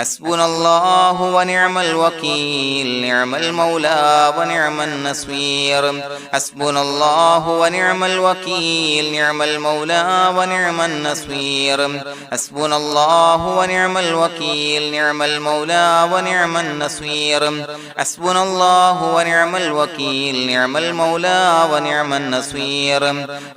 حسبنا الله ونعم الوكيل نعم المولى ونعم النصير حسبنا الله ونعم الوكيل نعم المولى ونعم النصير حسبنا الله ونعم الوكيل نعم المولى ونعم النصير حسبنا الله ونعم الوكيل نعم المولى ونعم النصير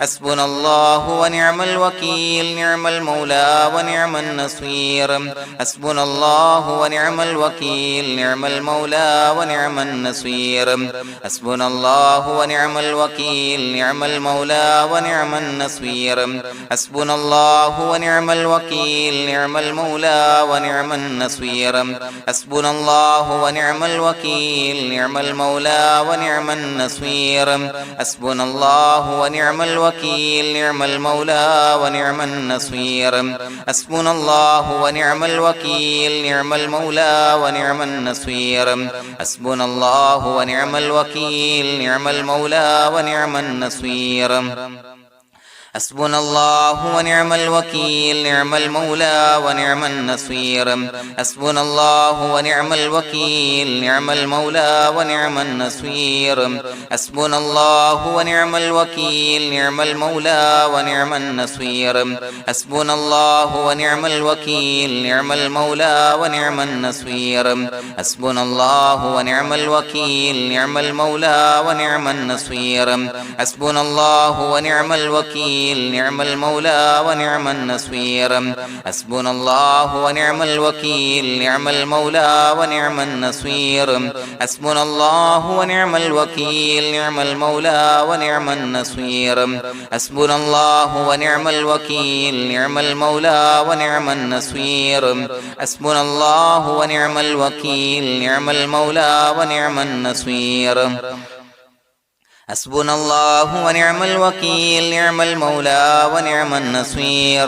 حسبنا الله ونعم الوكيل نعم المولى ونعم النصير حسبنا الله ونعم الوكيل نعم المولى ونعم النصير حسبنا الله ونعم الوكيل نعم المولى ونعم النصير حسبنا الله ونعم الوكيل نعم المولى ونعم النصير حسبنا الله ونعم الوكيل نعم المولى ونعم النصير حسبنا الله ونعم الوكيل نعم المولى ونعم النصير حسبنا الله ونعم الوكيل نعم المولى ونعم النصير حسبنا الله ونعم الوكيل نعم المولى ونعم النصير حسبنا الله ونعم الوكيل نعم المولى ونعم النصير حسبنا الله ونعم الوكيل نعم المولى ونعم النصير حسبنا الله ونعم الوكيل نعم المولى ونعم النصير حسبنا الله ونعم الوكيل نعم المولى ونعم النصير حسبنا الله ونعم الوكيل نعم المولى ونعم النصير حسبنا الله ونعم الوكيل نعم المولى ونعم النصير حسبنا الله ونعم الوكيل نعم المولى ونعم النصير حسبنا الله ونعم الوكيل نعم المولى ونعم النصير حسبنا الله ونعم الوكيل نعم المولى ونعم النصير حسبنا الله ونعم الوكيل نعم المولى ونعم النصير حسبنا الله ونعم الوكيل نعم المولى ونعم النصير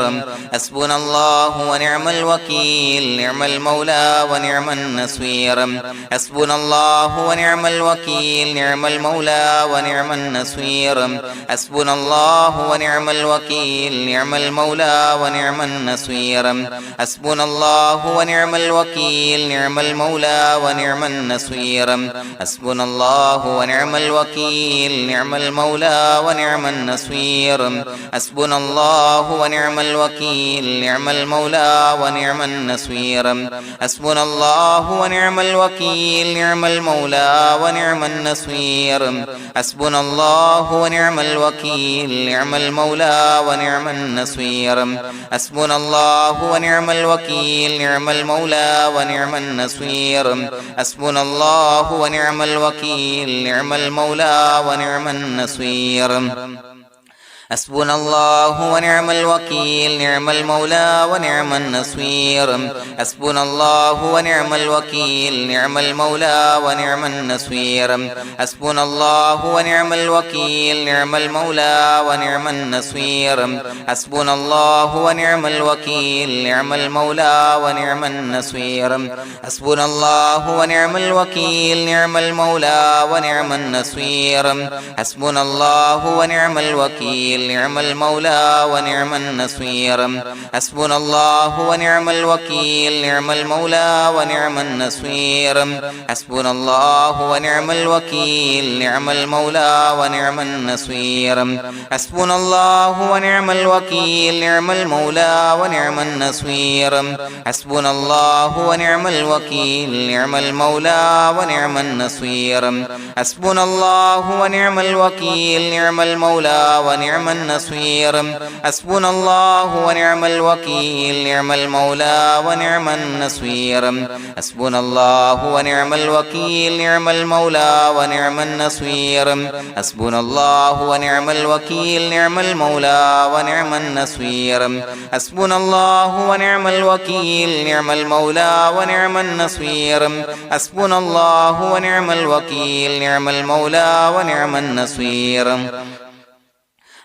حسبنا الله ونعم الوكيل نعم المولى ونعم النصير حسبنا الله ونعم الوكيل نعم المولى ونعم النصير حسبنا الله ونعم الوكيل نعم المولى ونعم النصير حسبنا الله ونعم الوكيل نعم المولى ونعم النصير حسبنا الله ونعم الوكيل نعم المولى ونعم النصير حسبنا الله ونعم الوكيل نعم المولى ونعم النصير حسبنا الله ونعم الوكيل نعم المولى ونعم النصير حسبنا الله ونعم الوكيل نعم المولى ونعم النصير حسبنا الله ونعم الوكيل نعم المولى ونعم النصير حسبنا الله ونعم الوكيل نعم المولى ونعم النصير حسبنا الله ونعم الوكيل نعم المولى ونعم النصير حسبنا الله ونعم الوكيل نعم المولى ونعم النصير حسبنا الله ونعم الوكيل نعم المولى ونعم النصير حسبنا الله ونعم الوكيل نعم المولى ونعم النصير حسبنا الله ونعم الوكيل نعم المولى ونعم النصير حسبنا الله ونعم الوكيل نعم المولى ونعم النصير حسبنا الله ونعم الوكيل نعم المولى ونعم النصير حسبنا الله ونعم الوكيل نعم المولى ونعم النصير حسبنا الله ونعم الوكيل نعم المولى ونعم النصير حسبنا الله ونعم الوكيل نعم المولى ونعم النصير حسبنا الله ونعم الوكيل نعم المولى ونعم النصير حسبنا الله ونعم الوكيل نعم المولى ونعم النصير حسبنا الله ونعم الوكيل نعم المولى ونعم النصير حسبنا الله ونعم الوكيل نعم المولى ونعم النصير حسبنا الله ونعم الوكيل نعم المولى ونعم النصير حسبنا الله ونعم الوكيل نعم المولى ونعم النصير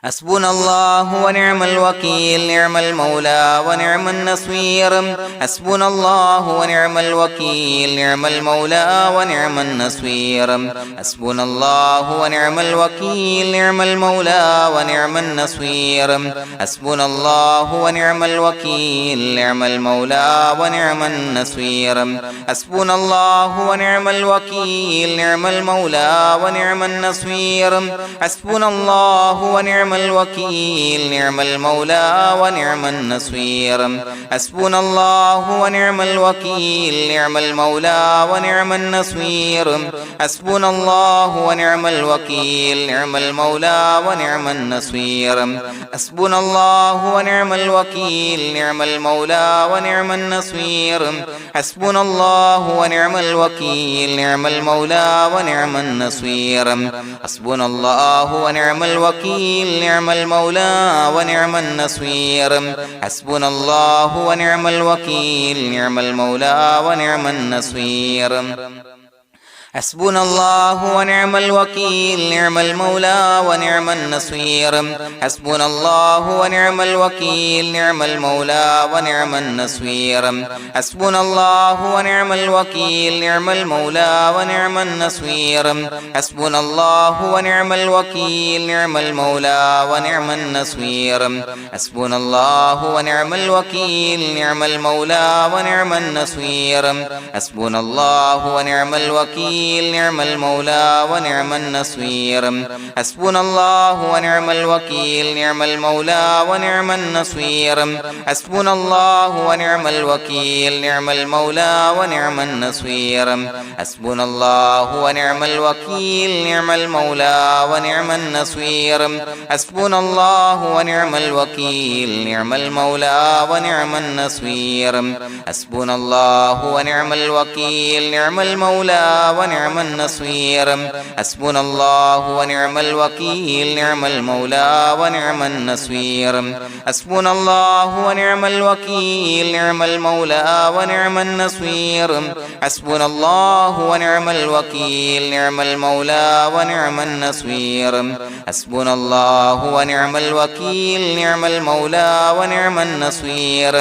حسبنا الله ونعم الوكيل نعم المولى ونعم النصير حسبنا الله ونعم الوكيل نعم المولى ونعم النصير حسبنا الله ونعم الوكيل نعم المولى ونعم النصير حسبنا الله ونعم الوكيل نعم المولى ونعم النصير حسبنا الله ونعم الوكيل نعم المولى ونعم النصير حسبنا الله ونعم الوكيل نعم المولى ونعم النصير حسبنا الله ونعم الوكيل نعم المولى ونعم النصير حسبنا الله ونعم الوكيل نعم المولى ونعم النصير حسبنا الله ونعم الوكيل نعم المولى ونعم النصير حسبنا الله ونعم الوكيل نعم المولى ونعم النصير حسبنا الله ونعم الوكيل نعم المولى ونعم النصير حسبنا الله ونعم الوكيل نعم المولى ونعم النصير حسبنا الله ونعم الوكيل نعم المولى ونعم النصير حسبنا الله ونعم الوكيل نعم المولى ونعم النصير حسبنا الله ونعم الوكيل نعم المولى ونعم النصير حسبنا الله ونعم الوكيل نعم المولى ونعم النصير حسبنا الله ونعم الوكيل نعم المولى ونعم النصير حسبنا الله ونعم الوكيل نعم المولى ونعم النصير حسبنا الله ونعم الوكيل نعم المولى ونعم النصير حسبنا الله ونعم الوكيل نعم المولى ونعم النصير حسبنا الله ونعم الوكيل نعم المولى ونعم النصير حسبنا الله ونعم الوكيل نعم المولى ونعم النصير حسبنا الله ونعم الوكيل نعم المولى ونعم النصير حسبنا الله ونعم الوكيل نعم المولى ونعم النصير حسبنا الله ونعم الوكيل نعم المولى ونعم النصير حسبنا الله ونعم الوكيل نعم المولى ونعم النصير حسبنا الله ونعم الوكيل نعم المولى ونعم النصير حسبنا الله ونعم الوكيل نعم المولى ونعم النصير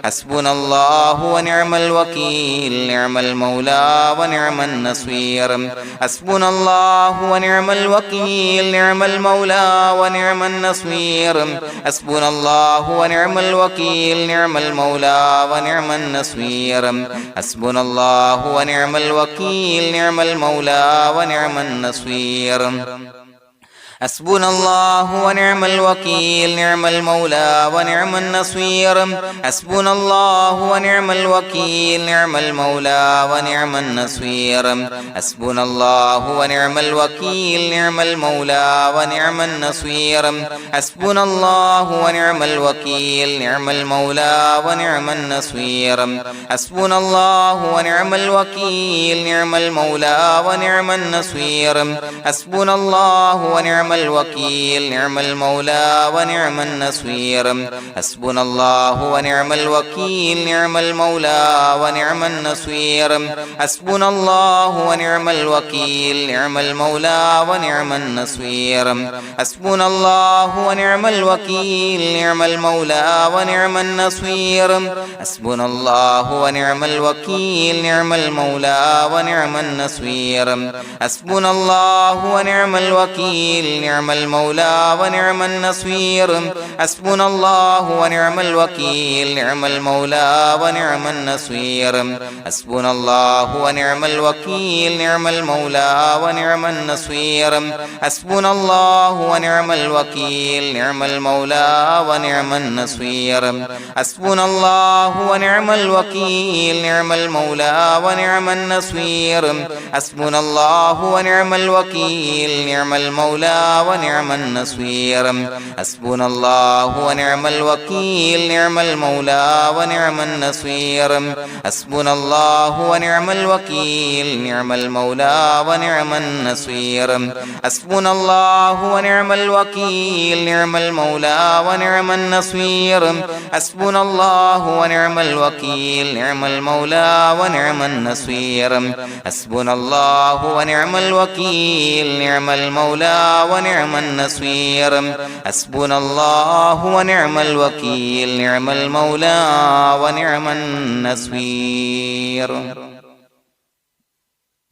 حسبنا الله ونعم الوكيل نعم المولى ونعم النصير حسبنا الله ونعم الوكيل نعم المولى ونعم النصير حسبنا الله ونعم الوكيل نعم المولى ونعم النصير حسبنا الله ونعم الوكيل نعم المولى ونعم النصير حسبنا الله ونعم الوكيل نعم المولى ونعم النصير حسبنا الله ونعم الوكيل نعم المولى ونعم النصير حسبنا الله ونعم الوكيل نعم المولى ونعم النصير حسبنا الله ونعم الوكيل نعم المولى ونعم النصير حسبنا الله ونعم الوكيل نعم المولى ونعم النصير حسبنا الله ونعم الوكيل نعم المولى ونعم النصير حسبنا الله ونعم الوكيل نعم المولى ونعم النصير حسبنا الله ونعم الوكيل نعم المولى ونعم النصير حسبنا الله ونعم الوكيل نعم المولى ونعم النصير حسبنا الله ونعم الوكيل نعم المولى ونعم النصير حسبنا الله ونعم الوكيل نعم المولى ونعم النصير حسبنا الله ونعم الوكيل نعم المولى ونعم النصير حسبنا الله ونعم الوكيل نعم المولى ونعم النصير حسبنا الله ونعم الوكيل نعم المولى ونعم النصير حسبنا الله ونعم الوكيل نعم المولى ونعم النصير حسبنا الله ونعم الوكيل نعم المولى ونعم النصير حسبنا الله ونعم الوكيل نعم المولى ونعم النصير حسبنا الله ونعم الوكيل نعم المولى ونعم النصير حسبنا الله ونعم الوكيل نعم المولى ونعم النصير حسبنا الله ونعم الوكيل نعم المولى ونعم النصير حسبنا الله ونعم الوكيل نعم المولى ونعم النصير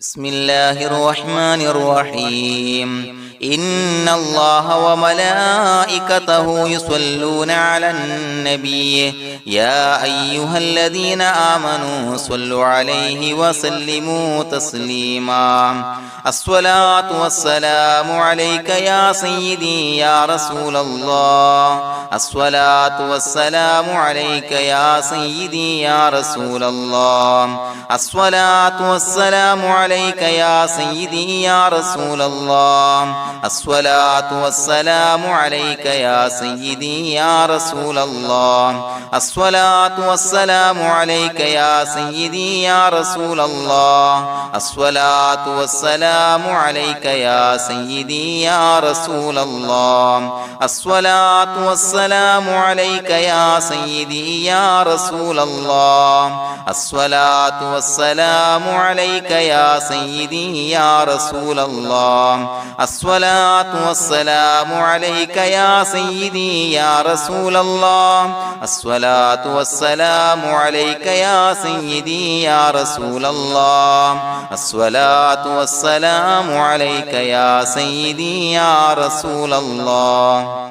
بسم الله الرحمن الرحيم إن الله وملائكته يصلون على النبي يا أيها الذين آمنوا صلوا عليه وسلموا تسليما الصلاة والسلام عليك يا سيدي يا رسول الله الصلاة والسلام عليك يا سيدي يا رسول الله الصلاة والسلام عليك يا سيدي يا رسول الله الصلاة والسلام عليك يا سيدي يا رسول الله الصلاة والسلام عليك يا سيدي يا رسول الله الصلاة والسلام عليك يا سيدي يا رسول الله الصلاة والسلام عليك يا سيدي يا رسول الله الصلاة والسلام عليك يا سيدي يا رسول الله الصلاة والسلام عليك يا سيدي يا رسول الله الصلاة والسلام عليك يا سيدي يا رسول الله الصلاة والسلام عليك يا سيدي يا رسول الله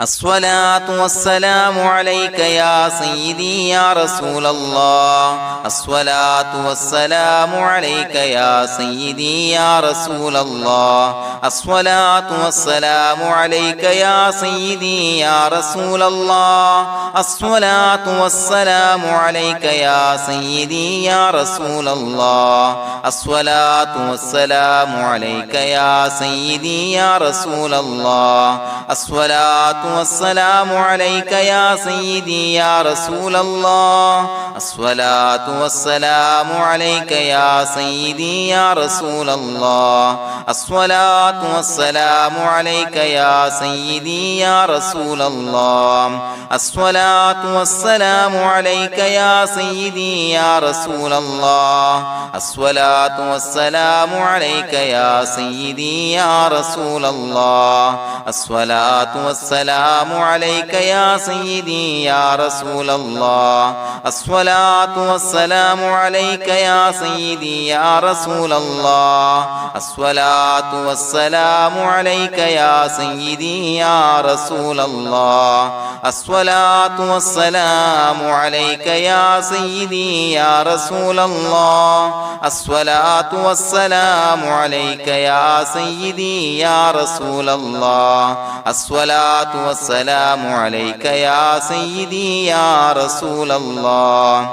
الصلاة والسلام عليك يا سيدي يا رسول الله الصلاة والسلام عليك يا سيدي يا رسول الله الصلاة والسلام عليك يا سيدي يا رسول الله الصلاة والسلام عليك يا سيدي يا رسول الله الصلاة والسلام عليك يا سيدي يا رسول الله الصلاة والسلام عليك يا سيدي يا رسول الله الصلاة والسلام عليك يا سيدي يا رسول الله الصلاة والسلام عليك يا سيدي يا رسول الله الصلاة والسلام عليك يا سيدي يا رسول الله الصلاة والسلام عليك يا سيدي يا رسول الله الصلاة والسلام عليك يا سيدي يا رسول الله الصلاة والسلام عليك يا سيدي يا رسول الله الصلاة والسلام عليك يا سيدي يا رسول الله الصلاة والسلام عليك يا سيدي يا رسول الله الصلاة والسلام عليك يا سيدي يا رسول الله الصلاة والسلام عليك يا سيدي يا رسول الله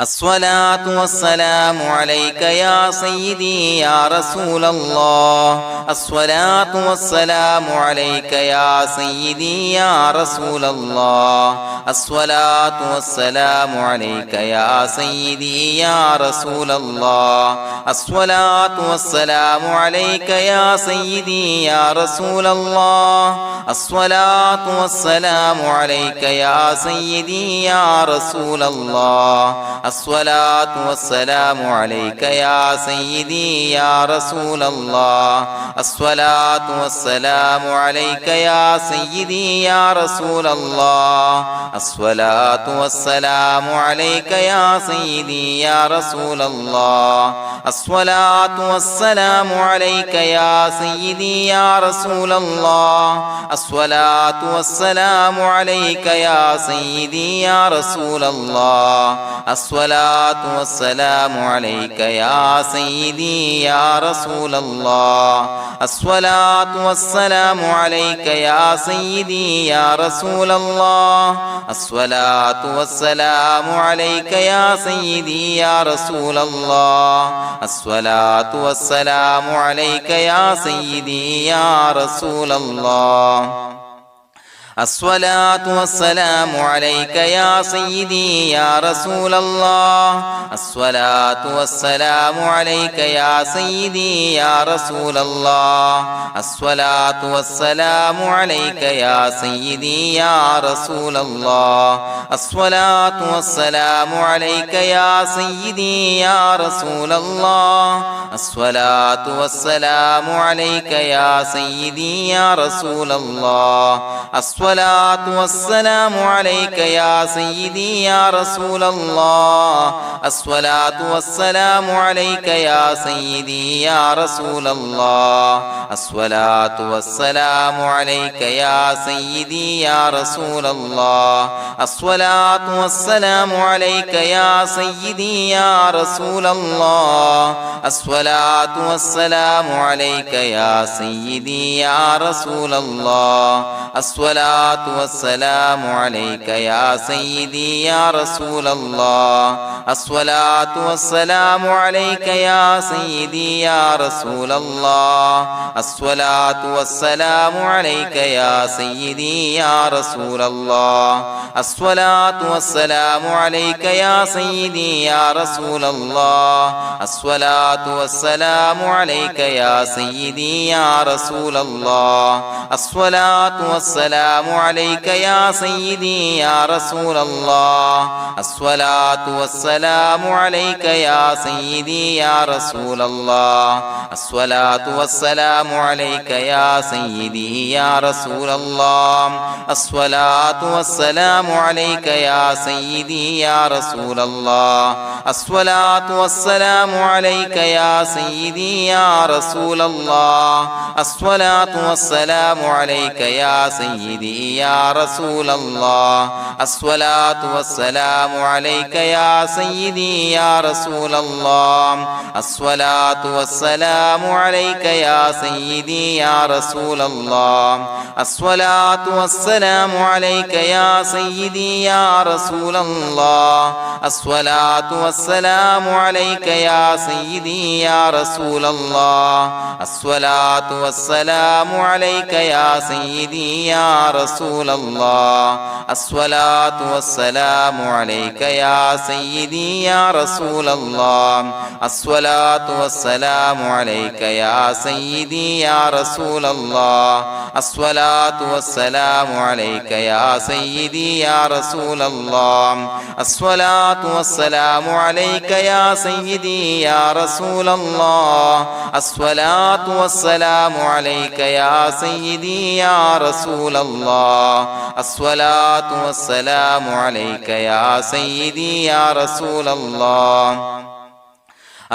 الصلاة والسلام عليك يا سيدي يا رسول الله الصلاة والسلام عليك يا سيدي يا رسول الله الصلاة والسلام عليك يا سيدي يا رسول الله الصلاة والسلام عليك يا سيدي يا رسول الله الصلاة والسلام عليك يا سيدي يا رسول الله الصلاة والسلام عليك يا سيدي يا رسول الله الصلاة والسلام عليك يا سيدي يا رسول الله الصلاة والسلام عليك يا سيدي يا رسول الله الصلاة والسلام عليك يا سيدي يا رسول الله الصلاة والسلام عليك يا سيدي يا رسول الله الصلاة والسلام عليك يا سيدي يا رسول الله الصلاة والسلام عليك يا سيدي يا رسول الله الصلاة والسلام عليك يا سيدي يا رسول الله الصلاة والسلام عليك يا سيدي يا رسول الله الصلاة والسلام عليك يا سيدي يا رسول الله الصلاة والسلام عليك يا سيدي يا رسول الله الصلاة والسلام عليك يا سيدي يا رسول الله الصلاة والسلام عليك يا سيدي يا رسول الله الصلاة والسلام عليك يا سيدي يا رسول الله الصلاة والسلام عليك يا سيدي يا رسول الله الصلاة والسلام عليك يا سيدي يا رسول الله الصلاة والسلام عليك يا سيدي يا رسول الله الصلاة والسلام عليك يا سيدي يا رسول الله الصلاة والسلام عليك يا سيدي يا رسول الله الصلاة والسلام عليك يا سيدي يا رسول الله الصلاة والسلام عليك يا سيدي يا رسول الله الصلاة والسلام عليك يا سيدي يا رسول الله الصلاة والسلام عليك يا سيدي يا رسول الله الصلاة والسلام عليك يا سيدي يا رسول الله الصلاة والسلام عليك يا سيدي يا رسول الله الصلاة والسلام عليك يا سيدي يا رسول الله الصلاة والسلام عليك يا سيدي يا رسول الله الصلاة والسلام عليك يا سيدي يا رسول الله الصلاة والسلام عليك يا سيدي يا رسول الله الصلاة والسلام عليك يا سيدي يا رسول الله الصلاة والسلام عليك يا سيدي يا رسول الله الصلاة والسلام عليك يا سيدي يا رسول الله الصلاة والسلام عليك يا سيدي يا رسول الله الصلاة والسلام عليك يا سيدي يا رسول الله الصلاة والسلام عليك يا سيدي يا رسول الله الصلاة والسلام عليك يا سيدي يا رسول الله الصلاة والسلام عليك يا سيدي يا رسول الله الصلاة والسلام عليك يا سيدي يا رسول الله الصلاة والسلام عليك يا سيدي يا رسول الله الصلاة والسلام عليك يا سيدي يا رسول الله الصلاة والسلام عليك يا سيدي يا رسول الله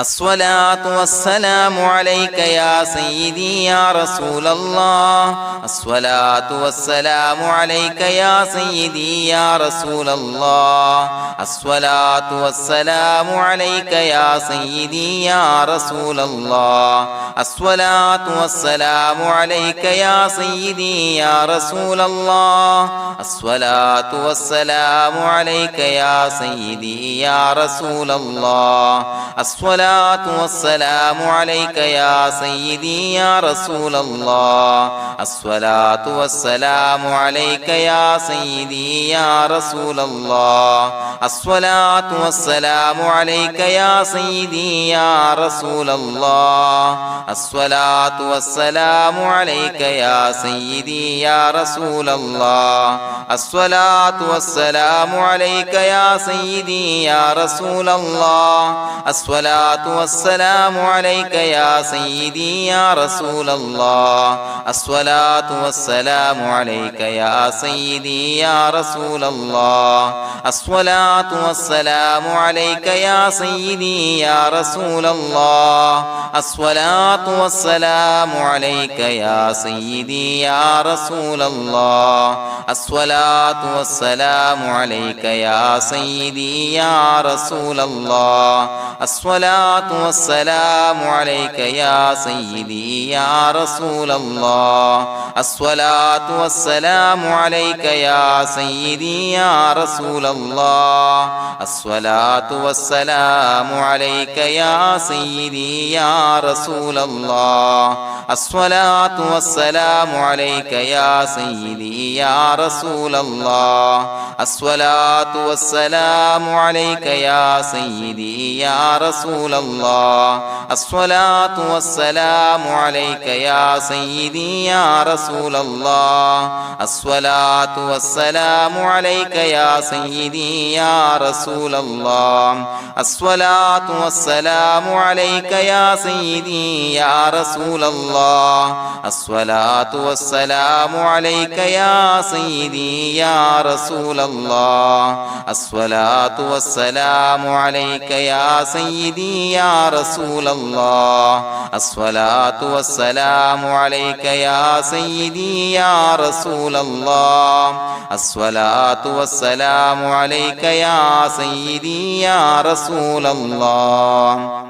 الصلاة والسلام عليك يا سيدي يا رسول الله الصلاة والسلام عليك يا سيدي يا رسول الله الصلاة والسلام عليك يا سيدي يا رسول الله الصلاة والسلام عليك يا سيدي يا رسول الله الصلاة والسلام عليك يا سيدي يا رسول الله الصلاة والسلام عليك يا سيدي يا رسول الله الصلاة والسلام عليك يا سيدي يا رسول الله الصلاة والسلام عليك يا سيدي يا رسول الله الصلاة والسلام عليك يا سيدي يا رسول الله الصلاة والسلام عليك يا سيدي يا رسول الله الصلاة والسلام عليك يا سيدي يا رسول الله الصلاة والسلام عليك يا سيدي يا رسول الله الصلاة والسلام عليك يا سيدي يا رسول الله الصلاة والسلام عليك يا سيدي يا رسول الله الصلاة والسلام عليك يا سيدي يا رسول الله الصلاة الصلاة والسلام عليك يا سيدي يا رسول الله الصلاة والسلام عليك يا سيدي يا رسول الله الصلاة والسلام عليك يا سيدي يا رسول الله الصلاة والسلام عليك يا سيدي يا رسول الله الصلاة والسلام عليك يا سيدي يا رسول الله الصلاة والسلام عليك يا سيدي يا رسول الله الصلاة والسلام عليك يا سيدي يا رسول الله الصلاة والسلام عليك يا سيدي يا رسول الله الصلاة والسلام عليك يا سيدي يا رسول الله الصلاة والسلام عليك يا سيدي يا رسول الله الصلاة والسلام عليك يا سيدي يا رسول الله الصلاة والسلام عليك يا سيدي يا رسول الله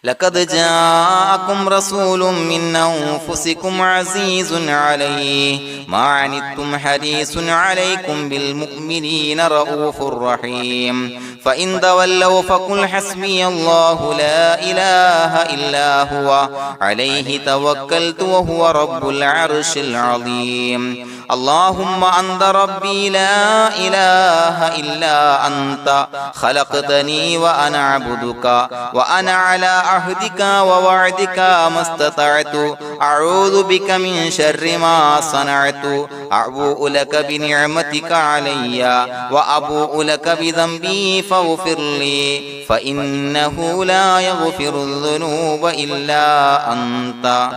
لقد جاءكم رسول من أنفسكم عزيز عليه ما عنتم حريص عليكم بالمؤمنين رؤوف رحيم فإن تولوا فقل حسبي الله لا إله إلا هو عليه توكلت وهو رب العرش العظيم اللهم أنت ربي لا إله إلا أنت خلقتني وأنا عبدك وأنا على عهدك ووعدك ما استطعت أعوذ بك من شر ما صنعت أبوء لك بنعمتك علي وأبوء لك بذنبي فاغفر لي فإنه لا يغفر الذنوب إلا أنت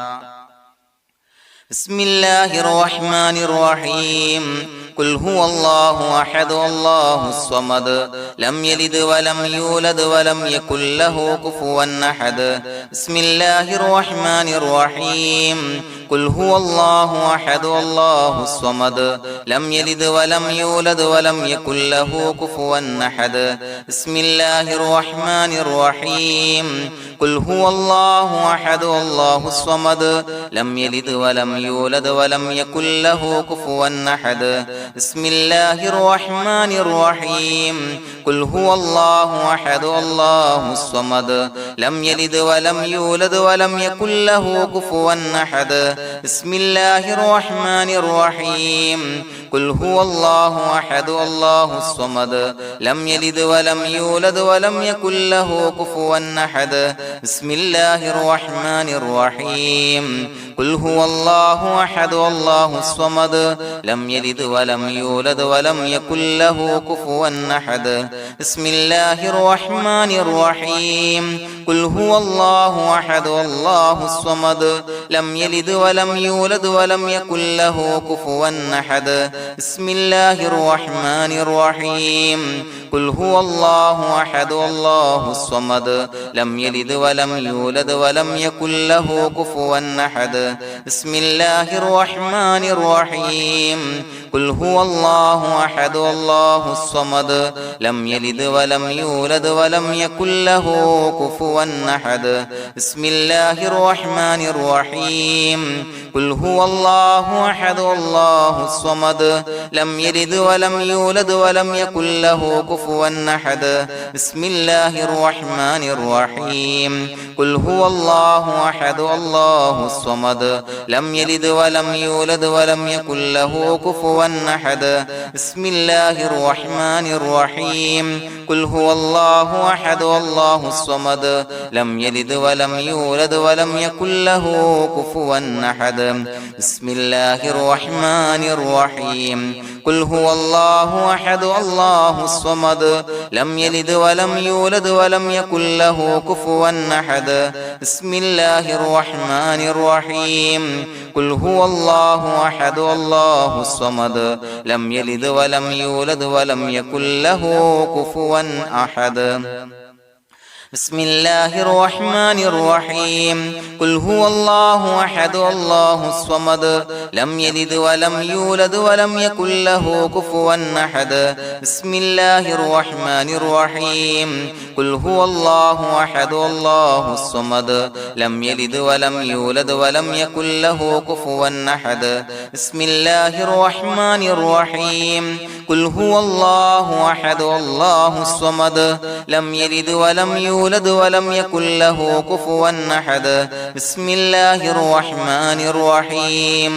بسم الله الرحمن الرحيم قل هو الله أحد الله الصمد لم يلد ولم يولد ولم يكن له كفوا أحد بسم الله الرحمن الرحيم قل هو الله أحد الله الصمد لم يلد ولم يولد ولم يكن له كفوا أحد بسم الله الرحمن الرحيم قل هو الله أحد الله الصمد لم يلد ولم يولد ولم يكن له كفوا أحد بسم الله الرحمن الرحيم قل هو الله أحد الله الصمد لم يلد ولم يولد ولم يكن له كفوا أحد بسم الله الرحمن الرحيم قل هو الله أحد الله الصمد لم يلد ولم يولد ولم يكن له كفوا أحد بسم الله الرحمن الرحيم قل هو الله أحد الله الصمد لم يلد ولم يولد ولم يكن له كفوا أحد بسم الله الرحمن الرحيم قل هو الله أحد الله الصمد لم يلد ولم يولد ولم يكن له كفوا أحد بسم الله الرحمن الرحيم قل هو الله أحد الله الصمد لم يلد ولم يولد ولم يكن له كفوا أحد بسم الله الرحمن الرحيم قل هو الله أحد الله الصمد لم يلد ولم يولد ولم يكن له كفوا أحد بسم الله الرحمن الرحيم قل هو الله أحد الله الصمد لم يلد ولم يولد ولم يكن له كفوا أحد بسم الله الرحمن الرحيم قل هو الله أحد الله الصمد لم يلد ولم يولد ولم يكن له كفوا أحد بسم الله الرحمن الرحيم قل هو الله أحد الله الصمد لم يلد ولم يولد ولم يكن له كفوا أحد بسم الله الرحمن الرحيم قل هو الله أحد الله الصمد لم يلد ولم يولد ولم يكن له كفوا أحد بسم الله الرحمن الرحيم قل هو الله أحد الله الصمد لم يلد ولم يولد ولم يكن له كفوا أحد بسم الله الرحمن الرحيم قل هو الله أحد الله الصمد لم يلد ولم يولد ولم يكن له كفوا أحد بسم الله الرحمن الرحيم قل هو الله أحد الله الصمد لم يلد ولم يولد ولم يكن له كفوا أحد بسم الله الرحمن الرحيم قل هو الله أحد الله الصمد لم يلد ولم يولد ولم يكن له كفوا أحد بسم الله الرحمن الرحيم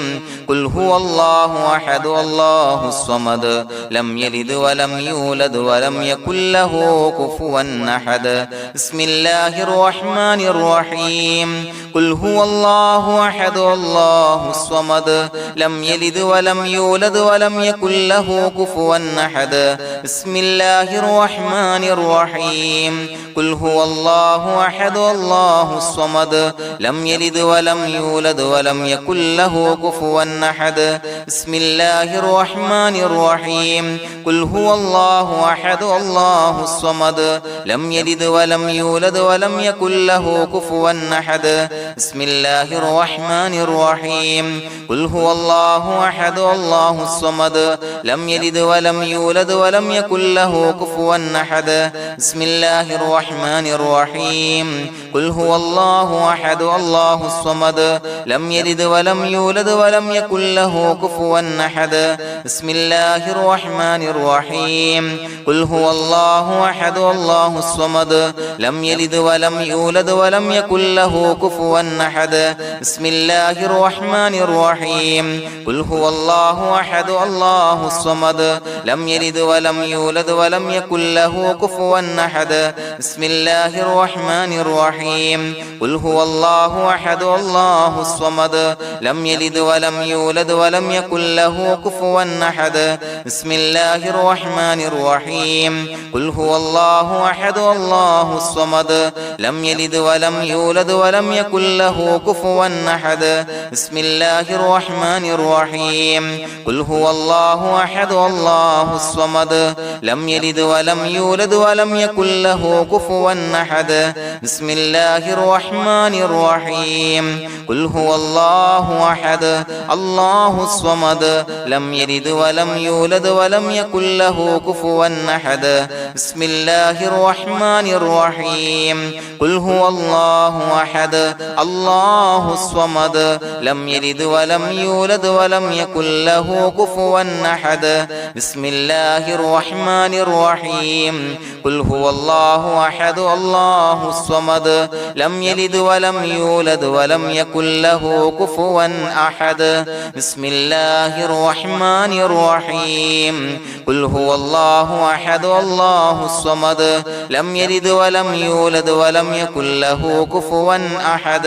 قل هو الله أحد الله الصمد لم يلد ولم يولد ولم يكن له كفوا أحد بسم الله الرحمن الرحيم قل هو الله أحد الله الصمد لم يلد ولم يولد ولم يكن له كفوا أحد بسم الله الرحمن الرحيم قل هو الله أحد الله الصمد لم يلد ولم يولد ولم يكن له كفوا أحد بسم الله الرحمن الرحيم قل هو الله أحد الله الصمد لم يلد ولم يولد ولم يكن له كفوا أحد بسم الله الرحمن الرحيم قل هو الله أحد الله الصمد لم يلد ولم يولد ولم يكن له كفوا أحد بسم الله الرحمن الرحيم قل هو الله أحد الله الصمد لم يلد ولم يولد ولم يكن له كفوا أحد بسم الله الرحمن الرحيم قل هو الله أحد الله الصمد لم يلد ولم يولد ولم يكن له كفوا أحد بسم الله الرحمن الرحيم قل هو الله أحد الله الصمد لم يلد ولم يولد ولم يكن له كفوا أحد بسم الله الرحمن الرحيم قل هو الله أحد الله الصمد لم يلد ولم يولد ولم يكن له كفوا أحد بسم الله الرحمن الرحيم قل هو الله أحد الله الصمد لم يلد ولم يولد ولم يكن له كفوا أحد بسم الله الرحمن الرحيم قل هو الله أحد الله الصمد لم يلد ولم يولد ولم يكن له كفوا أحد بسم الله الرحمن الرحيم قل هو الله أحد الله الصمد لم يلد ولم يولد ولم يكن له كفوا أحد بسم الله الرحمن الرحيم قل هو الله أحد الله الصمد لم يلد ولم يولد ولم يكن له كفوا أحد بسم الله الرحمن الرحيم قل هو الله أحد الله الصمد لم يلد ولم يولد ولم يكن له كفوا أحد بسم الله الرحمن الرحيم قل هو الله أحد الله الصمد لم يلد ولم يولد ولم يكن له كفوا أحد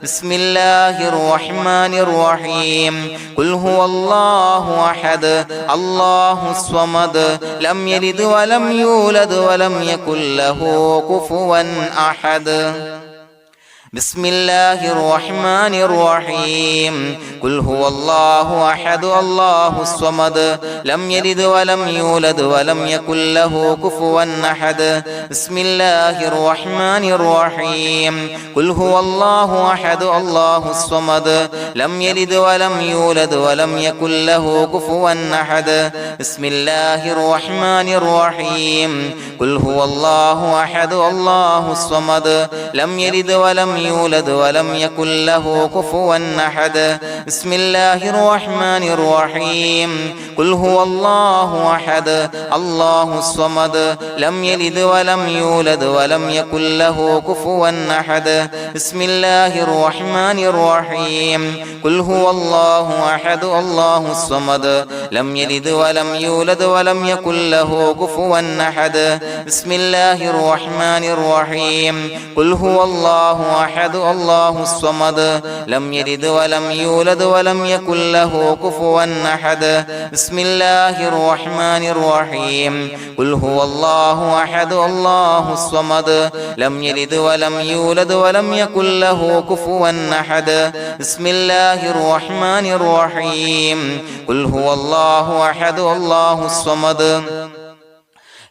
بسم الله الرحمن الرحيم قل هو الله أحد الله الصمد لم يلد ولم يولد ولم يكن له كفوا أحد بسم الله الرحمن الرحيم قل هو الله أحد الله الصمد لم يلد ولم يولد ولم يكن له كفوا أحد بسم الله الرحمن الرحيم قل هو الله أحد الله الصمد لم يلد ولم يولد ولم يكن له كفوا أحد بسم الله الرحمن الرحيم قل هو الله أحد الله الصمد لم يلد ولم يولد ولم يكن له كفوا أحد بسم الله الرحمن الرحيم قل هو الله أحد الله الصمد لم يلد ولم يولد ولم يكن له كفوا أحد بسم الله الرحمن الرحيم قل هو الله أحد الله الصمد لم يلد ولم يولد ولم يكن له كفوا أحد بسم الله الرحمن الرحيم قل هو الله أحد الله الصمد لم يلد ولم يولد ولم يكن له كفوا أحد بسم الله الرحمن الرحيم قل هو الله أحد الله الصمد لم يلد ولم يولد ولم يكن له كفوا أحد بسم الله الرحمن الرحيم قل هو الله أحد الله الصمد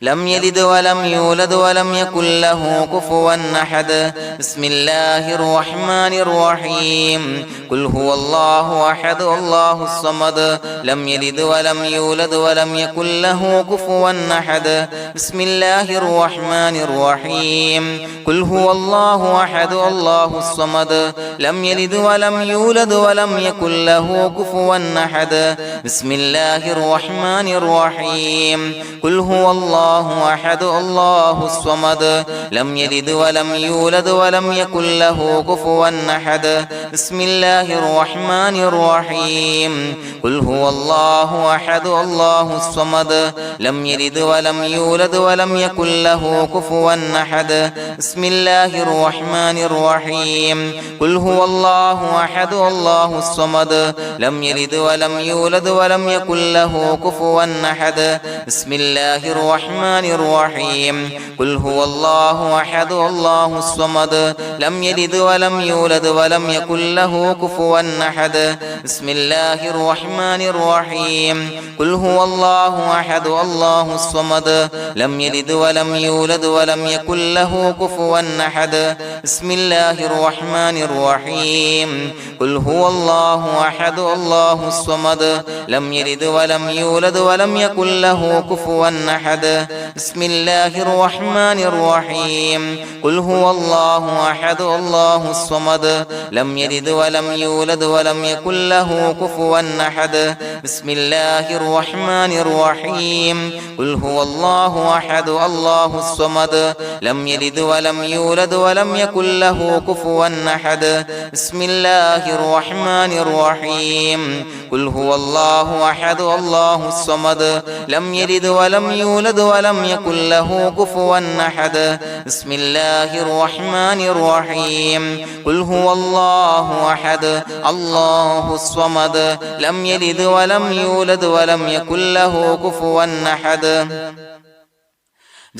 لم يلد ولم يولد ولم يكن له كفوا أحد بسم الله الرحمن الرحيم قل هو الله أحد الله الصمد لم يلد ولم يولد ولم يكن له كفوا أحد بسم الله الرحمن الرحيم قل هو الله أحد الله الصمد لم يلد ولم يولد ولم يكن له كفوا أحد بسم الله الرحمن الرحيم قل هو الله أحد الله الصمد لم يلد ولم يولد ولم يكن له كفوا أحد بسم الله الرحمن الرحيم قل هو الله أحد الله الصمد لم يلد ولم يولد ولم يكن له كفوا أحد بسم الله الرحمن الرحيم قل هو الله أحد الله الصمد لم يلد ولم يولد ولم يكن له كفوا أحد بسم الله الرحمن الرحيم قل هو الله أحد الله الصمد لم يلد ولم يولد ولم يكن له كفوا أحد بسم الله الرحمن الرحيم قل هو الله أحد الله الصمد لم يلد ولم يولد ولم يكن له كفوا أحد بسم الله الرحمن الرحيم قل هو الله أحد الله الصمد لم يلد ولم يولد ولم يكن له كفوا أحد بسم الله الرحمن الرحيم قل هو الله أحد الله الصمد لم يلد ولم يولد ولم يكن له كفوا أحد بسم الله الرحمن الرحيم قل هو الله أحد الله الصمد لم يلد ولم يولد ولم يكن له كفوا أحد بسم الله الرحمن الرحيم قل هو الله أحد الله الصمد لم يلد ولم يولد ولم يكن له كفوا أحد بسم الله الرحمن الرحيم قل هو الله أحد الله الصمد لم يلد ولم يولد ولم يكن له كفوا أحد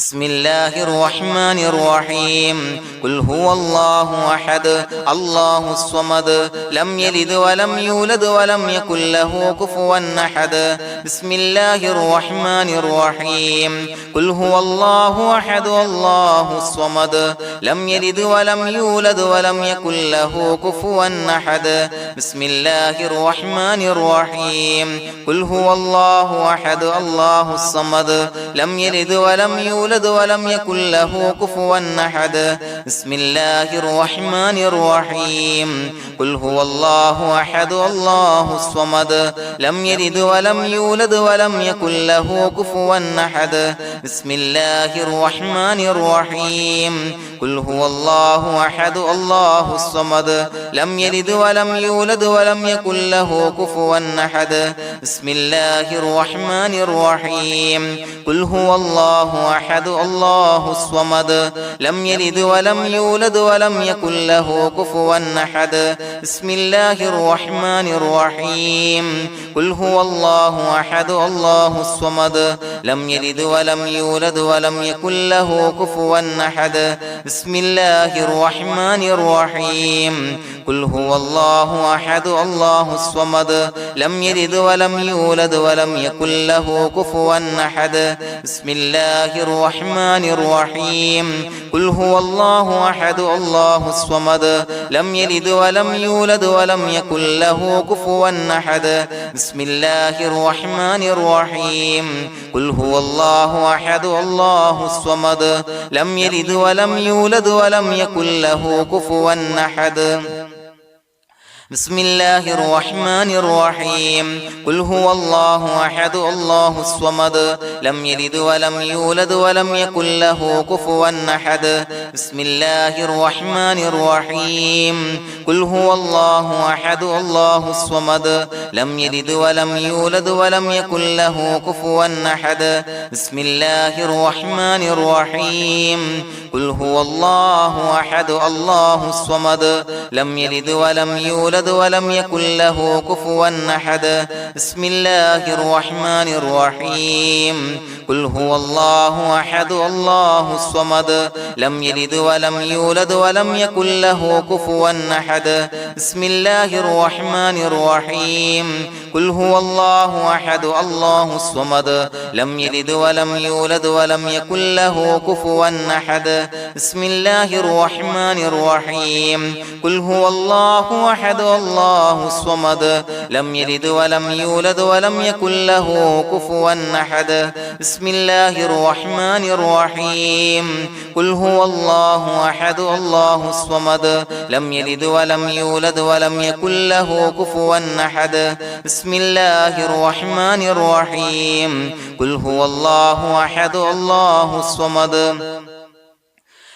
بسم الله الرحمن الرحيم قل هو الله أحد الله الصمد لم يلد ولم يولد ولم يكن له كفوا أحد بسم الله الرحمن الرحيم قل هو الله أحد الله الصمد لم يلد ولم يولد ولم يكن له كفوا أحد بسم الله الرحمن الرحيم قل هو الله أحد الله الصمد لم يلد ولم يولد ولم يكن له كفوا أحد بسم الله الرحمن الرحيم قل هو الله أحد الله الصمد لم يلد ولم يولد ولم يكن له كفوا أحد بسم الله الرحمن الرحيم قل هو الله أحد الله الصمد لم يلد ولم يولد ولم يكن له كفوا أحد بسم الله الرحمن الرحيم قل هو الله أحد الله الصمد لم يلد ولم يولد ولم يكن له كفوا أحد بسم الله الرحمن الرحيم قل هو الله أحد الله الصمد لم يلد ولم يولد ولم يكن له كفوا أحد بسم الله الرحمن الرحيم قل هو الله أحد الله الصمد لم يلد ولم يولد ولم يكن له كفوا أحد بسم الله الرحمن الرحيم قل هو الله أحد الله الصمد لم يلد ولم يولد ولم يكن له كفوا أحد بسم الله الرحمن الرحيم قل هو الله أحد الله الصمد لم يلد ولم يولد ولم يكن له كفوا أحد بسم الله الرحمن الرحيم قل هو الله أحد الله الصمد لم يلد ولم يولد ولم يكن له كفوا أحد بسم الله الرحمن الرحيم قل هو الله أحد الله الصمد لم يلد ولم يولد ولم يكن له كفوا أحد بسم الله الرحمن الرحيم قل هو الله أحد الله الصمد لم يلد ولم يولد يولد ولم يكن له كفوا أحد بسم الله الرحمن الرحيم قل هو الله أحد الله الصمد لم يلد ولم يولد ولم يكن له كفوا أحد بسم الله الرحمن الرحيم قل هو الله أحد الله الصمد لم يلد ولم يولد ولم يكن له كفوا أحد بسم الله الرحمن الرحيم قل هو الله أحد الله الصمد لم يلد ولم يولد ولم يكن له كفوا أحد بسم الله الرحمن الرحيم قل هو الله أحد الله الصمد لم يلد ولم يولد ولم يكن له كفوا أحد بسم الله الرحمن الرحيم قل هو الله أحد الله الصمد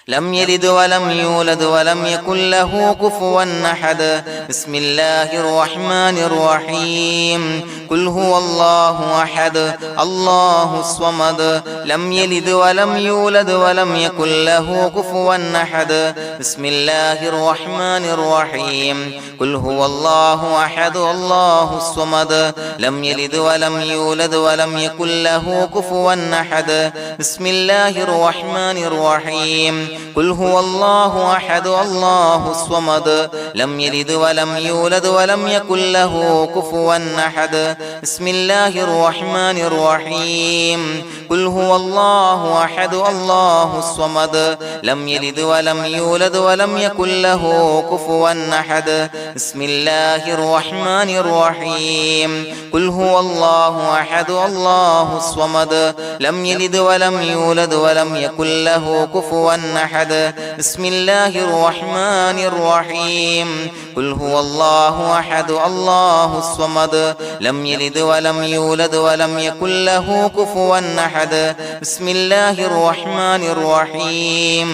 لم يلد ولم يولد ولم يكن له كفوا أحد بسم الله الرحمن الرحيم قل هو الله أحد الله الصمد لم يلد ولم يولد ولم يكن له كفوا أحد بسم الله الرحمن الرحيم قل هو الله أحد الله الصمد لم يلد ولم يولد ولم يكن له كفوا أحد بسم الله الرحمن الرحيم قل هو الله أحد الله الصمد لم يلد ولم يولد ولم يكن له كفوا أحد بسم الله الرحمن الرحيم قل هو الله أحد الله الصمد لم يلد ولم يولد ولم يكن له كفوا أحد بسم الله الرحمن الرحيم قل هو الله أحد الله الصمد لم يلد ولم يولد ولم يكن له كفوا أحد بسم الله الرحمن الرحيم قل هو الله أحد الله الصمد لم يلد ولم يولد ولم يكن له كفوا أحد بسم الله الرحمن الرحيم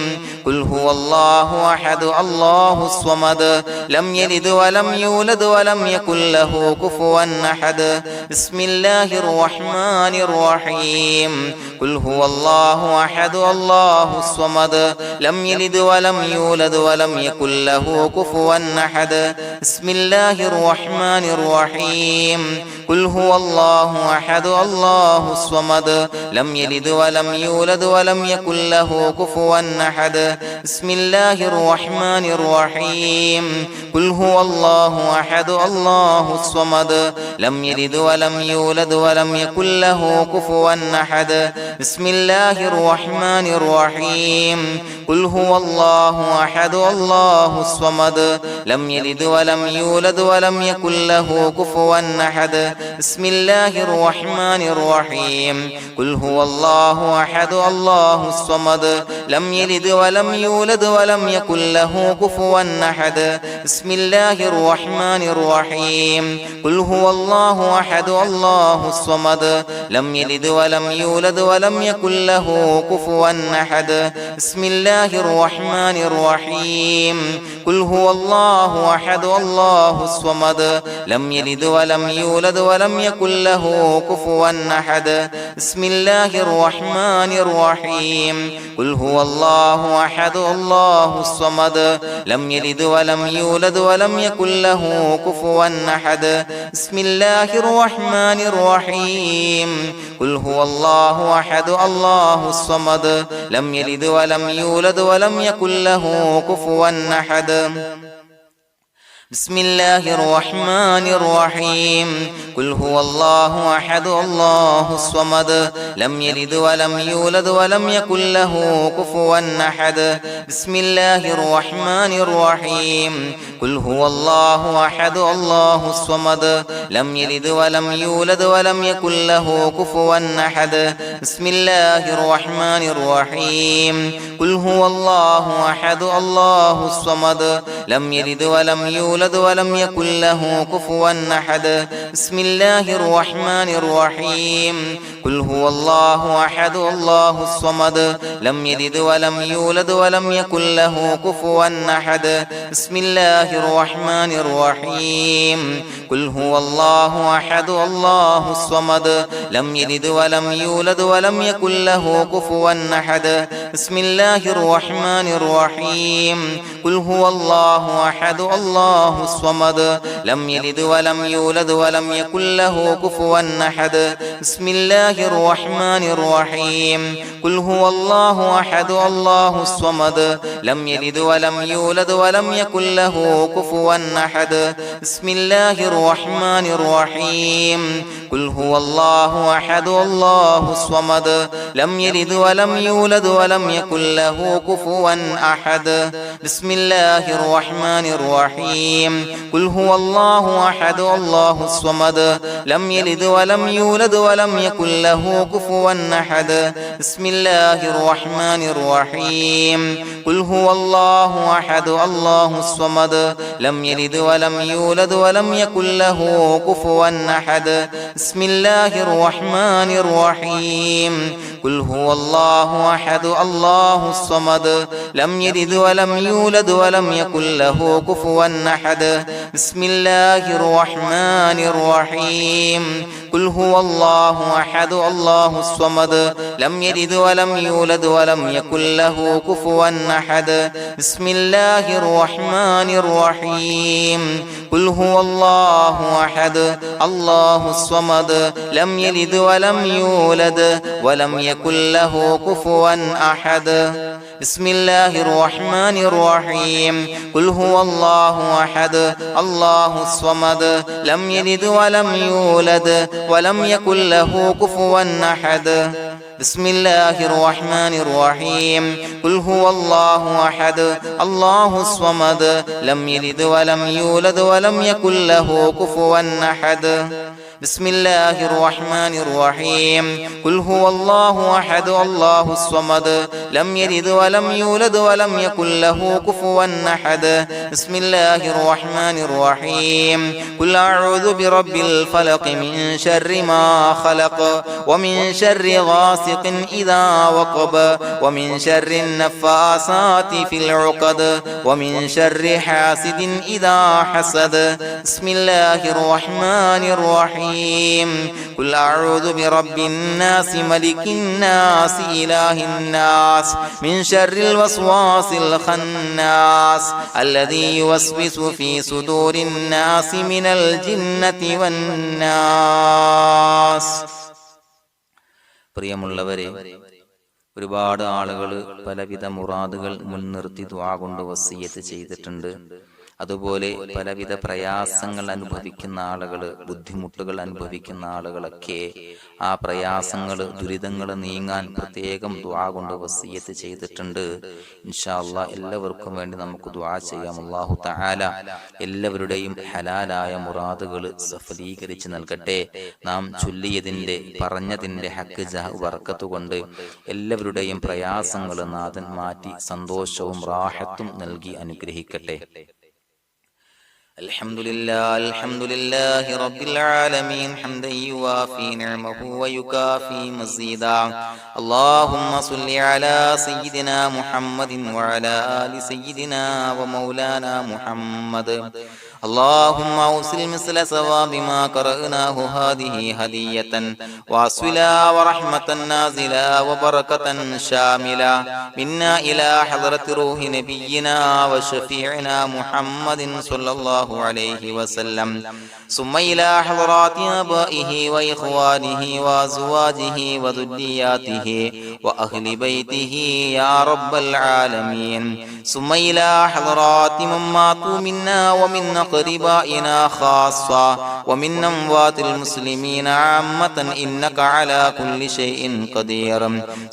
قل هو الله أحد الله الصمد لم يلد ولم يولد ولم يكن له كفوا أحد بسم الله الرحمن الرحيم قل هو الله أحد الله الصمد لم يلد ولم يولد ولم يكن له كفوا أحد بسم الله الرحمن الرحيم قل هو الله أحد الله الصمد لم يلد ولم يولد ولم يكن له كفوا أحد بسم الله الرحمن الرحيم قل هو الله أحد الله الصمد لم يلد ولم يولد ولم يكن له كفوا أحد بسم الله الرحمن الرحيم قل هو الله أحد الله الصمد لم يلد ولم يولد ولم يكن له كفوا أحد بسم الله الرحمن الرحيم قل هو الله أحد الله الصمد لم يلد ولم يولد ولم يكن له كفوا أحد بسم الله الرحمن الرحيم قل هو الله أحد الله الصمد لم يلد ولم يولد ولم يكن له كفوا أحد بسم الله الرحمن الرحيم قل هو الله أحد الله الصمد لم يلد ولم يولد ولم يكن له كفوا أحد بسم الله الرحمن الرحيم قل هو الله أحد الله الصمد لم يلد ولم يولد ولم يكن له كفوا أحد بسم الله الرحمن الرحيم قل هو الله أحد الله الصمد لم يلد ولم يولد ولم يكن له كفوا أحد بسم الله الرحمن الرحيم قل هو الله أحد الله الصمد لم يلد ولم يولد ولم يكن له كفوا أحد بسم الله الرحمن الرحيم قل هو الله أحد الله الصمد لم يلد ولم يولد ولم يكن له كفوا أحد بسم الله الرحمن الرحيم قل هو الله أحد الله الصمد لم يلد ولم يولد ولم يكن له كفوا أحد بسم الله الرحمن الرحيم قل هو الله أحد الله الصمد لم يلد ولم يولد ولم يكن له كفوا أحد بسم الله الرحمن الرحيم قل هو الله أحد الله الصمد لم يلد ولم يولد ولم يكن له كفوا أحد بسم الله الرحمن الرحيم قل هو الله الله أحد الله الصمد لم يلد ولم يولد ولم يكن له كفوا أحد بسم الله الرحمن الرحيم قل هو الله أحد الله الصمد لم يلد ولم يولد ولم يكن له كفوا أحد بسم الله الرحمن الرحيم قل هو الله أحد الله الصمد لم يلد ولم يولد ولم يكن له كفوا أحد بسم الله الرحمن الرحيم قل هو الله أحد الله الصمد لم يلد ولم يولد ولم يكن له كفوا أحد بسم الله الرحمن الرحيم قل هو الله أحد الله الصمد لم يلد ولم يولد ولم يكن له كفوا أحد بسم الله الرحمن الرحيم قل هو الله أحد الله الصمد لم يلد ولم يولد ولم يكن له كفوا أحد بسم الله الرحمن الرحيم قل هو الله أحد الله الصمد لم يلد ولم يولد ولم يكن له كفوا أحد بسم الله الرحمن الرحيم قل هو الله أحد الله الصمد لم يلد ولم يولد ولم يكن له كفوا أحد بسم الله الرحمن الرحيم قل هو الله أحد الله الصمد لم يلد ولم يولد ولم يكن له كفوا أحد بسم الله الرحمن الرحيم قل هو الله أحد الله الصمد لم يلد ولم يولد ولم يكن له كفوا أحد بسم الله الرحمن الرحيم قل هو الله أحد الله الصمد لم يلد ولم يولد ولم يكن له كفوا أحد بسم الله الرحمن الرحيم قل أعوذ برب الفلق من شر ما خلق ومن شر غاسق إذا وقب ومن شر النفاثات في العقد ومن شر حاسد إذا حسد بسم الله الرحمن الرحيم قل أعوذ برب الناس ملك الناس إله الناس من شر الوسواس الخناس الذي يوسوس في صدور الناس من الجنة والناس. പ്രിയമുള്ളവരെ, ഒരുപാട് ആളുകൾ പലവിധ മുറാദുകൾ മുൻനിർത്തി ദുആ കൊണ്ട് വസിയ്യത്ത് ചെയ്തിട്ടുണ്ട്. അതുപോലെ പലവിധ പ്രയാസങ്ങൾ അനുഭവിക്കുന്ന ആളുകൾ, ബുദ്ധിമുട്ടുകൾ അനുഭവിക്കുന്ന ആളുകളൊക്കെ ആ പ്രയാസങ്ങൾ, ദുരിതങ്ങൾ നീങ്ങാൻ പ്രത്യേകം ദുആ കൊണ്ട് വസിയ്യത്ത് ചെയ്തിട്ടുണ്ട്. ഇൻഷാ അല്ലാഹ് എല്ലാവർക്കും വേണ്ടി നമുക്ക് ദുആ ചെയ്യാം. അല്ലാഹു തആല എല്ലാവരുടെയും ഹലാലായ മുറാദുകൾ സഫലീകരിച്ച് നൽകട്ടെ. നാം ചൊല്ലിയതിന്റെ, പറഞ്ഞതിന്റെ ഹക്ക് ജാഹ് ബർക്കത്ത് കൊണ്ട് എല്ലാവരുടെയും പ്രയാസങ്ങൾ നാഥൻ മാറ്റി സന്തോഷവും റാഹത്തും നൽകി അനുഗ്രഹിക്കട്ടെ. الحمد لله رب العالمين حمدا يوافي نعمه ويكافي مزيدا. اللهم صل على سيدنا محمد وعلى آل سيدنا ومولانا محمد. اللهم أوصل مثل ثواب ما قرأناه هذه هدية واصلا ورحمة نازلا وبركة شاملة منا إلى حضرة روح نبينا وشفيعنا محمد صلى الله عليه وسلم، ثم إلى حضرات آبائه وإخوانه وأزواجه وذرياته وأهل بيته يا رب العالمين، ثم إلى حضرات من ماتوا منا ومن أقربائنا خاصة ومن أموات المسلمين عامة إنك على كل شيء قدير،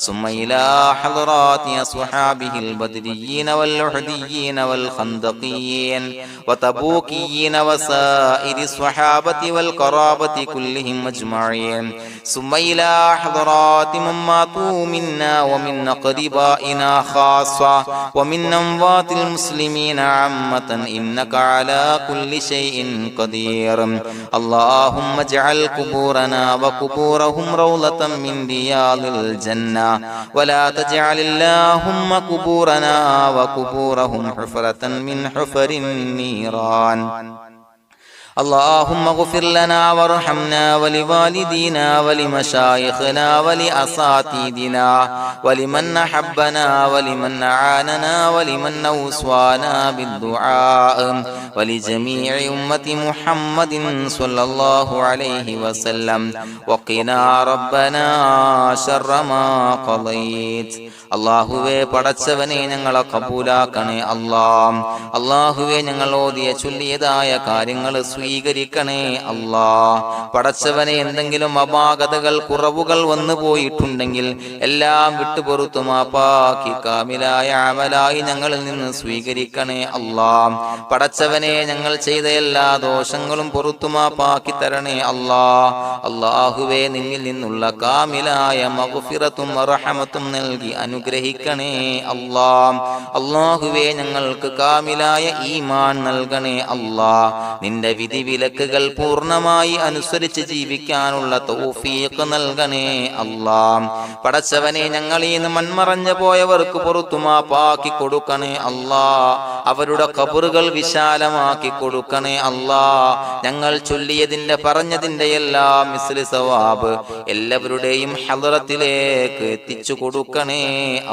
ثم إلى حضرات أصحابه البدريين والأحديين والخندقيين وتبوكيين وسائر الصحابة والقرابة كلهم أجمعين، ثم إلى حضرات من ماتوا منا ومن أقربائنا خاصة ومن أموات المسلمين عامة إنك على كل شيء قدير. اللهم اجعل قبورنا وقبورهم روضة من رياض الجنة، ولا تجعل اللهم قبورنا وقبورهم حفرة من حفر النيران. اللهم اغفر لنا وارحمنا ولوالدينا ولمشايخنا ولأساتذتنا ولمن أحبنا ولمن أعاننا ولمن أوصانا بالدعاء ولجميع أمة محمد صلى الله عليه وسلم وقنا ربنا شر ما قضيت. അള്ളാഹുവേ പടച്ചവനെ ഞങ്ങളെ കബൂലാക്കണേ അല്ലാഹ്. അള്ളാഹുവേ ഞങ്ങൾ ഓതിയ ചൊല്ലിയതായ കാര്യങ്ങൾ സ്വീകരിക്കണേ അല്ലാഹ്. പടച്ചവനെ എന്തെങ്കിലും അപാകതകൾ കുറവുകൾ വന്നു പോയിട്ടുണ്ടെങ്കിൽ എല്ലാം വിട്ടുപൊറുത്തു മാപ്പാക്കി കാമിലായ അമലായി ഞങ്ങളിൽ നിന്ന് സ്വീകരിക്കണേ അല്ലാഹ്. പടച്ചവനെ ഞങ്ങൾ ചെയ്ത എല്ലാ ദോഷങ്ങളും പൊറുത്തു മാപ്പാക്കി തരണേ അല്ലാഹ്. അള്ളാഹുവേ നിന്നിൽ നിന്നുള്ള കാമിലായ മഗ്ഫിറത്തും റഹമത്തും നൽകി അനുഗ്രഹിക്കണേ അല്ലാഹ്. അല്ലാഹുവേ ഞങ്ങൾക്ക് കാമിലായ ഈമാൻ നൽകണേ അല്ലാഹ്. നിന്റെ വിധി വിലക്കുകൾ പൂർണ്ണമായി അനുസരിച്ച് ജീവിക്കാനുള്ള തൗഫീഖ് നൽകണേ അല്ലാഹ്. പടച്ചവനെ ഞങ്ങളിൽ നിന്ന് മൺമറഞ്ഞു പോയവർക്ക് പുറത്തു മാപ്പാക്കി കൊടുക്കണേ അല്ലാഹ്. അവരുടെ ഖബറുകൾ വിശാലമാക്കി കൊടുക്കണേ അല്ലാഹ്. ഞങ്ങൾ ചൊല്ലിയതിന്റെ പറഞ്ഞതിന്റെ എല്ലാം മിസ്ലി സവാബ് എല്ലാവരുടെയും ഹളറത്തിലേക്ക് എത്തിച്ചു കൊടുക്കണേ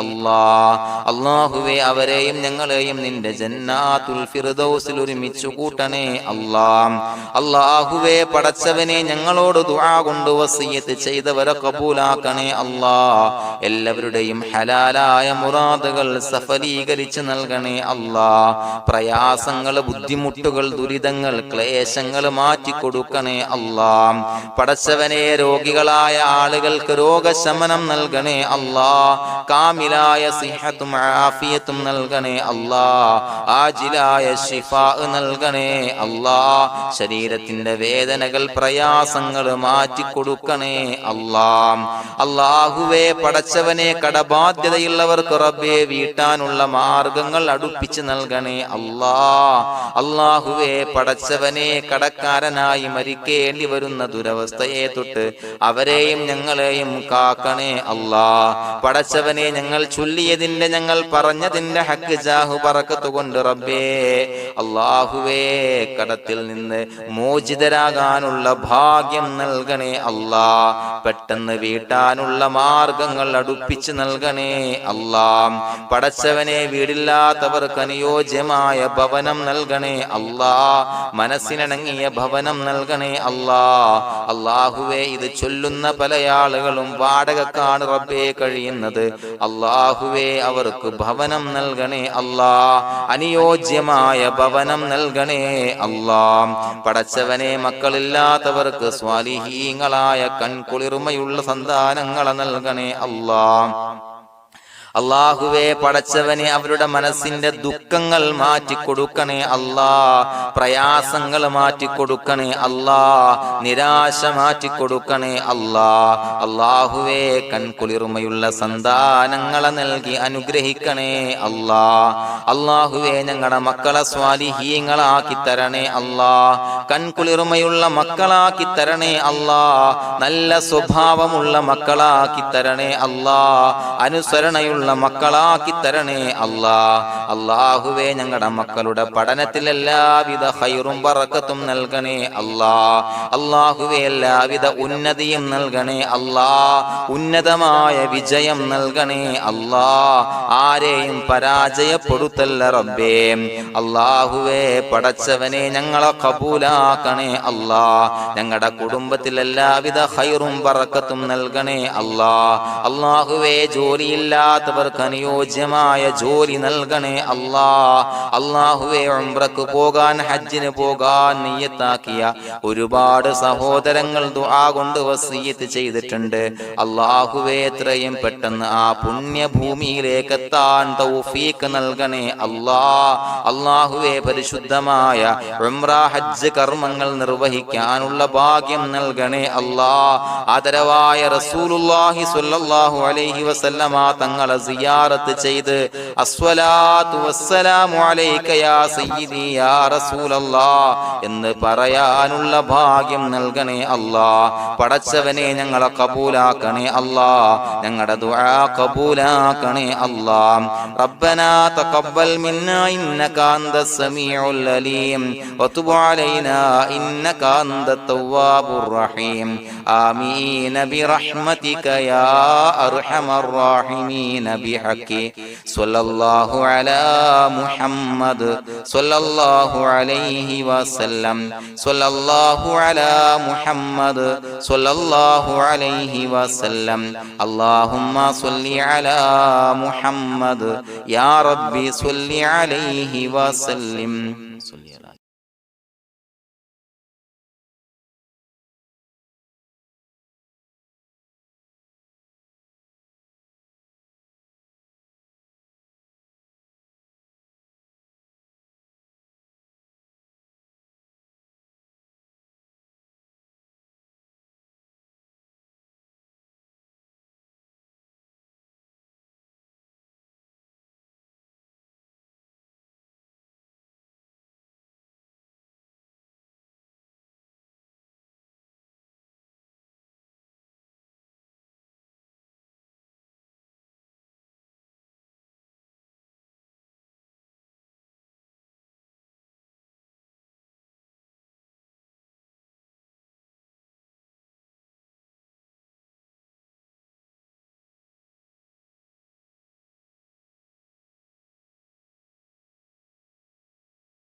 അല്ലാഹ്. അല്ലാഹുവേ അവരെയും ഞങ്ങളെയും നിന്റെ ജന്നാത്തുൽ ഫിർദൗസിൽ ഒരുമിച്ചു കൂട്ടണേ അല്ലാഹ്. അല്ലാഹുവേ പടച്ചവനെ ഞങ്ങളോട് ദുആ കൊണ്ട് വസിയത്ത് ചെയ്തവരെ കബൂലാക്കണേ അല്ലാഹ്. എല്ലാവരുടെയും ഹലാലായ മുറാദുകൾ സഫലീകരിച്ച് നൽകണേ അല്ലാഹ്. പ്രയാസങ്ങൾ, ബുദ്ധിമുട്ടുകൾ, ദുരിതങ്ങൾ, ക്ലേശങ്ങൾ മാറ്റിക്കൊടുക്കണേ അല്ലാഹ്. പടച്ചവനെ രോഗികളായ ആളുകൾക്ക് രോഗശമനം നൽകണേ അല്ലാഹ്. കാമിലായ സിഹത്തും ആഫിയത്തും നൽകണേ അല്ലാഹ്. ആജിലായ ശിഫാ നൽകണേ അല്ലാഹ്. ശരീരത്തിന്റെ വേദനകൾ, പ്രയാസങ്ങൾ മാറ്റിക്കൊടുക്കണേ അല്ലാഹ്. അല്ലാഹുവേ പടച്ചവനെ കടബാധ്യതയുള്ളവർക്ക് റബ്ബേ വീട്ടാനുള്ള മാർഗങ്ങൾ അടുപ്പിച്ച് നൽകണേ അല്ലാഹ്. അല്ലാഹുവേ പടച്ചവനെ കടക്കാരനായി മരിക്കേണ്ടി വരുന്ന ദുരവസ്ഥയെ തൊട്ട് അവരെയും ഞങ്ങളെയും കാക്കണേ അല്ലാഹ്. പടച്ചവനെ ഞങ്ങൾ ചൊല്ലിയതിന്റെ, ഞങ്ങൾ പറഞ്ഞതിന്റെ ഹക്ക് ജാഹു ബറക്കത്ത് കൊണ്ട് റബ്ബേ അല്ലാഹുവേ കടത്തിൽ നിന്ന് മോചിതരാകാനുള്ള ഭാഗ്യം നൽകണേ അല്ലാഹ്. പെട്ടെന്ന് വീട്ടാനുള്ള മാർഗങ്ങൾ അടുപ്പിച്ച് നൽകണേ അല്ലാഹ്. പടച്ചവനെ വീടില്ലാത്തവർക്ക് അനുയോജ്യമായ ഭവനം നൽകണേ അല്ലാഹ്. മനസ്സിനിണങ്ങിയ ഭവനം നൽകണേ അല്ലാഹ്. അല്ലാഹുവേ ഇത് ചൊല്ലുന്ന പല ആളുകളും വാടകക്കാണ് റബ്ബേ കഴിയുന്നത്. അല്ലാഹുവേ അവർക്ക് ഭവനം നൽകണേ അല്ലാഹ്. അനുയോജ്യമായ ഭവനം നൽകണേ അല്ലാഹ്. പടച്ചവനെ മക്കളില്ലാത്തവർക്ക് സ്വാലിഹീങ്ങളായ കൺകുളിർമയുള്ള സന്താനങ്ങളെ നൽകണേ അല്ലാഹ്. അല്ലാഹുവേ പടച്ചവനെ അവരുടെ മനസ്സിന്റെ ദുഃഖങ്ങൾ മാറ്റിക്കൊടുക്കണേ അല്ലാഹ്. പ്രയാസങ്ങൾ മാറ്റിക്കൊടുക്കണേ അല്ലാഹ്. നിരാശ മാറ്റിക്കൊടുക്കണേ അല്ലാഹ്. അല്ലാഹുവേ കൺകുളിർമയുള്ള സന്താനങ്ങളെ നൽകി അനുഗ്രഹിക്കണേ അല്ലാഹ്. അല്ലാഹുവേ ഞങ്ങളുടെ മക്കളെ സ്വാലിഹീങ്ങളാക്കി തരണേ അല്ലാഹ്. കൺകുളിർമയുള്ള മക്കളാക്കി തരണേ അല്ലാഹ്. നല്ല സ്വഭാവമുള്ള മക്കളാക്കി തരണേ അല്ലാഹ്. അനുസരണയുള്ള മക്കളാക്കി തരണേ അല്ലാഹ്. അല്ലാഹുവേ ഞങ്ങളുടെ മക്കളുടെ പഠനത്തിൽ എല്ലാവിധ ഖൈറും ബറക്കത്തും നൽകണേ അല്ലാഹ്. അല്ലാഹുവേ എല്ലാവിധ ഉന്നതിയും നൽകണേ അല്ലാഹ്. ഉന്നതമായ വിജയം നൽകണേ അല്ലാഹ്. ആരെയും പരാജയപ്പെടുത്തല്ല റബ്ബേ. അല്ലാഹുവേ പടച്ചവനെ ഞങ്ങളെ കബൂലാക്കണേ അല്ലാഹ്. ഞങ്ങളുടെ കുടുംബത്തിൽ എല്ലാവിധ ഖൈറും ബറക്കത്തും നൽകണേ അല്ലാഹ്. അല്ലാഹുവേ ജോലിയില്ലാത്ത അനുയോജ്യമായ ജോലി നൽകണേ അല്ലാഹ്. അല്ലാഹുവേ ഉംറക്ക് പോകാൻ, ഹജ്ജിന് പോകാൻ നിയ്യത്താക്കിയ ഒരുപാട് സഹോദരങ്ങൾ ദുആ കൊണ്ട് വസിയത്ത് ചെയ്തിട്ടുണ്ട്. അല്ലാഹുവേ എത്രയും പെട്ടെന്ന് ആ പുണ്യഭൂമിയിലേക്ക് എത്താൻ തൗഫീഖ് നൽകണേ അല്ലാഹ്. അല്ലാഹുവേ പരിശുദ്ധമായ ഉംറ ഹജ്ജ് കർമ്മങ്ങൾ നിർവഹിക്കാനുള്ള ഭാഗ്യം നൽകണേ അല്ലാഹ്. ആദരവായ റസൂലുള്ളാഹി സ്വല്ലല്ലാഹു അലൈഹി വസല്ലമ തങ്ങളെ സിയാറത്ത് ചെയ്ത് അസ്സലാത്തു വസ്സലാമു അലൈക യാ സയ്യിദി യാ റസൂലല്ലാഹ് എന്ന് പറയാനുള്ള ഭാഗ്യം നൽകണേ അല്ലാഹ്. പടച്ചവനെ ഞങ്ങളെ കബൂലാക്കണേ അല്ലാഹ്, ഞങ്ങളുടെ ദുആ കബൂലാക്കണേ അല്ലാഹ്. റബ്ബനാ തഖബ്ബൽ മിന്നാ ഇന്നക അന്തസ് സമീഉൽ അലീം വതുബ് അലൈനാ ഇന്നക അന്തത് തവ്വാബുർ റഹീം. ആമീൻ ബിറഹ്മതിക യാ അർഹമർ റഹീമീൻ ബിഹഖി സ്വല്ലല്ലാഹു അലാ മുഹമ്മദ് സ്വല്ലല്ലാഹു അലൈഹി വസല്ലം സ്വല്ലല്ലാഹു അലാ മുഹമ്മദ് സ്വല്ലല്ലാഹു അലൈഹി വസല്ലം. അല്ലാഹുമ്മ സ്വല്ലി അലാ മുഹമ്മദ് യാ റബ്ബി സ്വല്ലി അലൈഹി വസല്ലം.